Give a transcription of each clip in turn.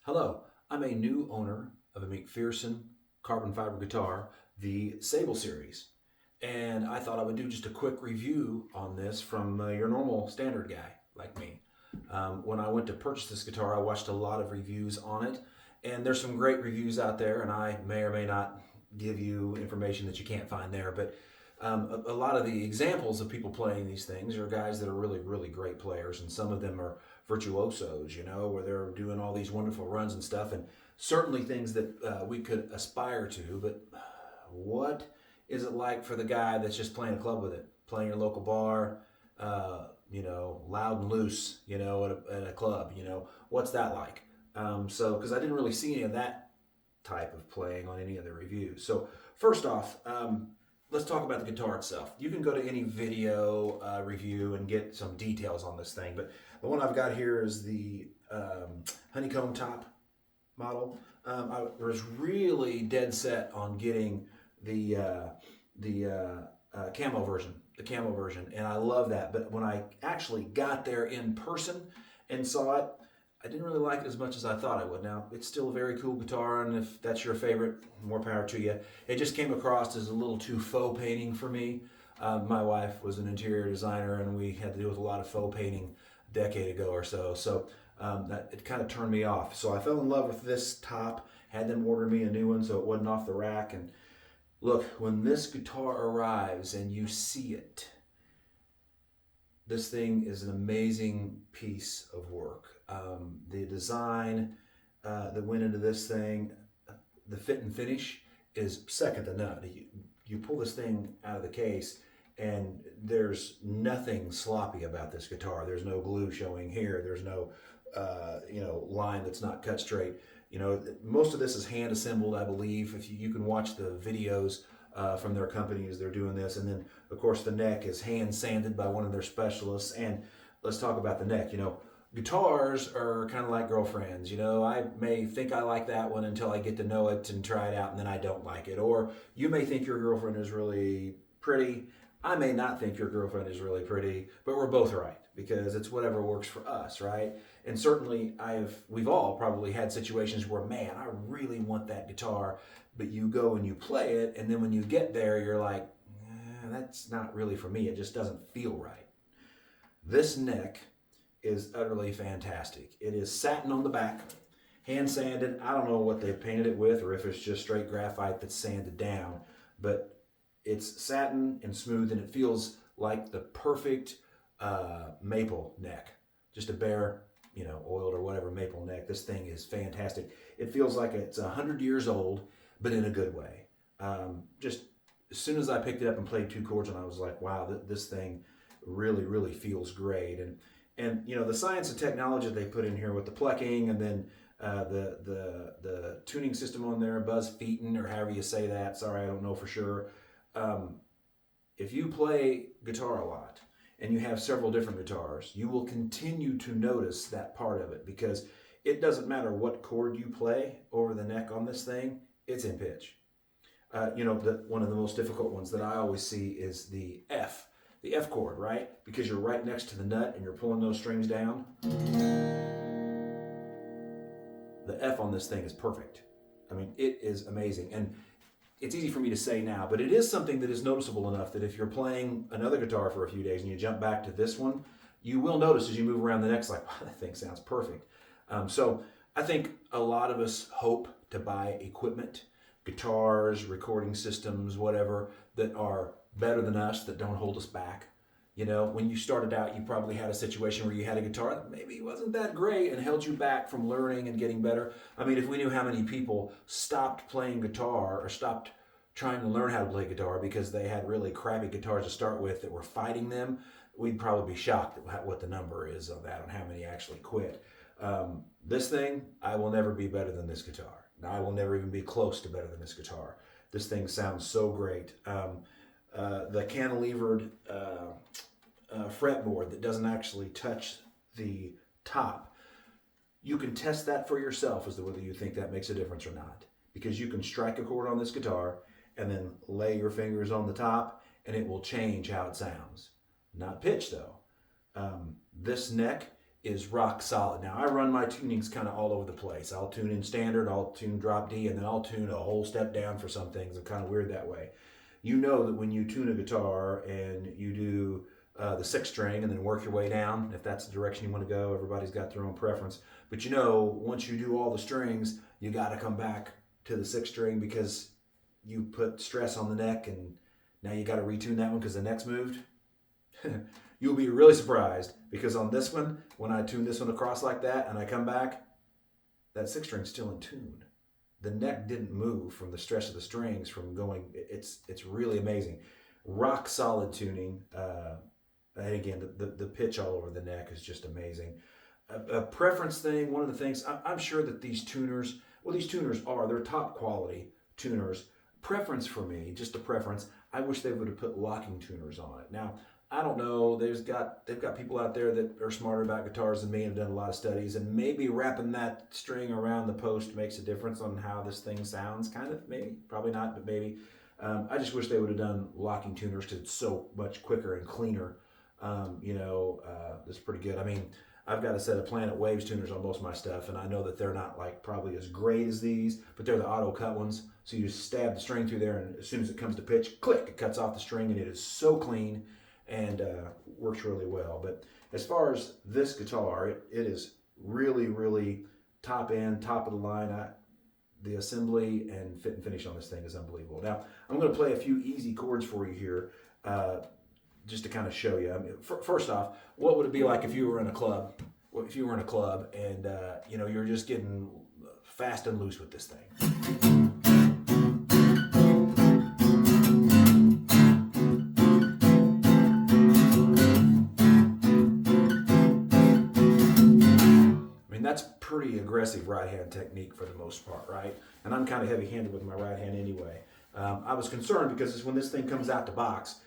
Hello, I'm a new owner of a McPherson carbon fiber guitar, the Sable series. And I thought I would do just a quick review on this from your normal standard guy like me. When I went to purchase this guitar, I watched a lot of reviews on it, and there's some great reviews out there, and I may or may not give you information that you can't find there. But a lot of the examples of people playing these things are guys that are really, really great players, and some of them are virtuosos, where they're doing all these wonderful runs and stuff, and certainly things that we could aspire to. But what is it like for the guy that's just playing a club with it, playing your local bar, loud and loose, at a club, what's that like? Because I didn't really see any of that type of playing on any of the reviews. So first off, let's talk about the guitar itself. You can go to any video review and get some details on this thing, but the one I've got here is the Honeycomb top model. I was really dead set on getting the camo version, and I love that. But when I actually got there in person and saw it, I didn't really like it as much as I thought I would. Now, it's still a very cool guitar, and if that's your favorite, more power to you. It just came across as a little too faux painting for me. My wife was an interior designer, and we had to deal with a lot of faux painting a decade ago or so. So that it kind of turned me off. So I fell in love with this top, had them order me a new one so it wasn't off the rack. And look, when this guitar arrives and you see it, this thing is an amazing piece of work. The design that went into this thing, the fit and finish is second to none. You pull this thing out of the case and there's nothing sloppy about this guitar. There's no glue showing here. There's no line that's not cut straight. Most of this is hand assembled, I believe. If you can watch the videos from their companies, they're doing this. And then, of course, the neck is hand sanded by one of their specialists. And let's talk about the neck. Guitars are kind of like girlfriends. I may think I like that one until I get to know it and try it out, and then I don't like it. Or you may think your girlfriend is really pretty. I may not think your girlfriend is really pretty, but we're both right because it's whatever works for us, right? And certainly we've all probably had situations where, man, I really want that guitar, but you go and you play it, and then when you get there, you're like, that's not really for me. It just doesn't feel right. This neck is utterly fantastic. It is satin on the back, hand sanded. I don't know what they painted it with or if it's just straight graphite that's sanded down, but it's satin and smooth, and it feels like the perfect maple neck. Just a bare, oiled or whatever maple neck. This thing is fantastic. It feels like it's 100 years old, but in a good way. Just as soon as I picked it up and played two chords, and I was like, wow, this thing really, really feels great. And the science and technology that they put in here with the plucking, and then the tuning system on there, Buzz Featon, or however you say that. Sorry, I don't know for sure. If you play guitar a lot and you have several different guitars, you will continue to notice that part of it, because it doesn't matter what chord you play over the neck on this thing, it's in pitch. One of the most difficult ones that I always see is the F chord, right? Because you're right next to the nut and you're pulling those strings down. The F on this thing is perfect. I mean, it is amazing. And it's easy for me to say now, but it is something that is noticeable enough that if you're playing another guitar for a few days and you jump back to this one, you will notice as you move around the neck, like, wow, that thing sounds perfect. So I think a lot of us hope to buy equipment, guitars, recording systems, whatever, that are better than us, that don't hold us back. When you started out, you probably had a situation where you had a guitar that maybe wasn't that great and held you back from learning and getting better. I mean, if we knew how many people stopped playing guitar or stopped trying to learn how to play guitar because they had really crappy guitars to start with that were fighting them, we'd probably be shocked at what the number is of that and how many actually quit. This thing, I will never be better than this guitar. I will never even be close to better than this guitar. This thing sounds so great. The cantilevered fretboard that doesn't actually touch the top, you can test that for yourself as to whether you think that makes a difference or not. Because you can strike a chord on this guitar and then lay your fingers on the top and it will change how it sounds. Not pitch though. This neck is rock solid. Now I run my tunings kind of all over the place. I'll tune in standard, I'll tune drop D, and then I'll tune a whole step down for some things. I'm kind of weird that way. You know that when you tune a guitar and you do the sixth string and then work your way down, if that's the direction you want to go, everybody's got their own preference. But you know, once you do all the strings, you got to come back to the sixth string because you put stress on the neck and now you got to retune that one because the neck's moved. You'll be really surprised because on this one, when I tune this one across like that and I come back, that sixth string's still in tune. The neck didn't move from the stress of the strings from going. It's really amazing. Rock solid tuning. And again, the pitch all over the neck is just amazing. A preference thing, one of the things, I'm sure that these tuners they're top quality tuners. Preference for me, just a preference, I wish they would have put locking tuners on it. Now, I don't know, they've got people out there that are smarter about guitars than me and have done a lot of studies, and maybe wrapping that string around the post makes a difference on how this thing sounds, kind of, maybe, probably not, but maybe. I just wish they would have done locking tuners because it's so much quicker and cleaner. It's pretty good. I mean, I've got a set of Planet Waves tuners on most of my stuff, and I know that they're not like probably as great as these, but they're the auto cut ones. So you just stab the string through there, and as soon as it comes to pitch, click, it cuts off the string, and it is so clean and works really well. But as far as this guitar, it is really, really top end, top of the line. The assembly and fit and finish on this thing is unbelievable. Now, I'm going to play a few easy chords for you here. Just to kind of show you. I mean, first off, what would it be like if you were in a club? If you were in a club and you're just getting fast and loose with this thing. I mean, that's pretty aggressive right hand technique for the most part, right? And I'm kind of heavy handed with my right hand anyway. I was concerned because when this thing comes out the box,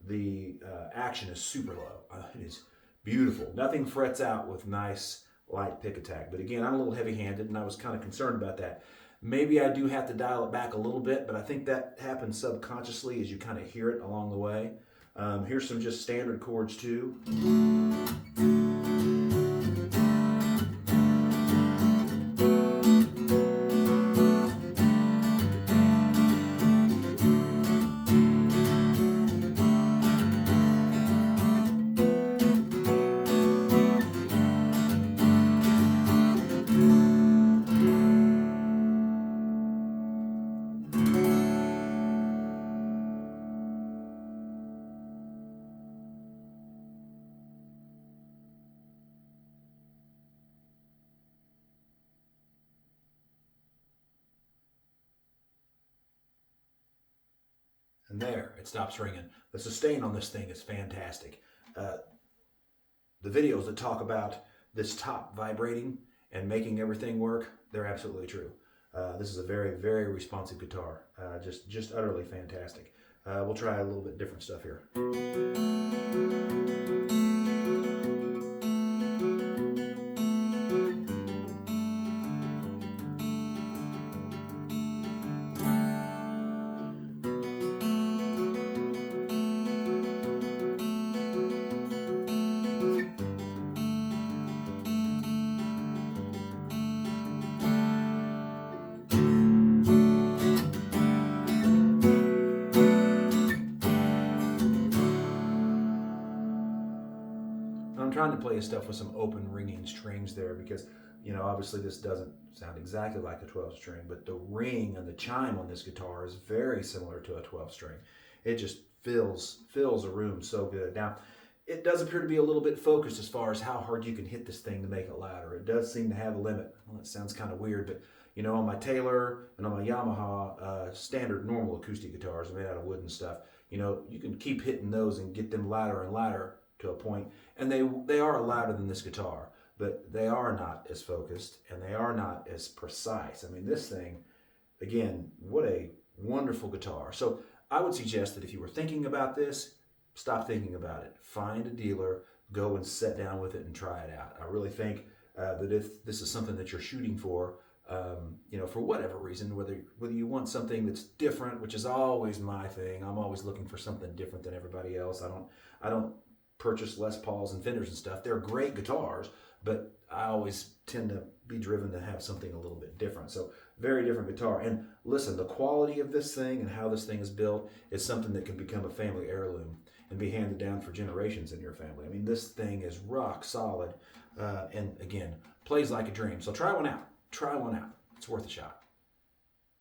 the action is super low. It is beautiful. Nothing frets out with nice light pick attack. But again, I'm a little heavy-handed, and I was kind of concerned about that. Maybe I do have to dial it back a little bit, but I think that happens subconsciously as you kind of hear it along the way. Here's some just standard chords too. And there, it stops ringing. The sustain on this thing is fantastic. The videos that talk about this top vibrating and making everything work, they're absolutely true. This is a very, very responsive guitar. Just utterly fantastic. We'll try a little bit different stuff here. I'm trying to play stuff with some open ringing strings there because, obviously this doesn't sound exactly like a 12 string, but the ring and the chime on this guitar is very similar to a 12 string. It just fills a room so good. Now, it does appear to be a little bit focused as far as how hard you can hit this thing to make it louder. It does seem to have a limit. Well, that sounds kind of weird, but on my Taylor and on my Yamaha standard normal acoustic guitars made out of wood and stuff, you can keep hitting those and get them louder and louder to a point, and they are louder than this guitar, but they are not as focused and they are not as precise. I mean, this thing, again, what a wonderful guitar. So I would suggest that if you were thinking about this, stop thinking about it. Find a dealer, go and sit down with it and try it out. I really think that if this is something that you're shooting for, for whatever reason, whether you want something that's different, which is always my thing. I'm always looking for something different than everybody else. I don't purchased Les Pauls and Fenders and stuff. They're great guitars, but I always tend to be driven to have something a little bit different. So very different guitar. And listen, the quality of this thing and how this thing is built is something that can become a family heirloom and be handed down for generations in your family. I mean, this thing is rock solid, and again, plays like a dream. So try one out. Try one out. It's worth a shot.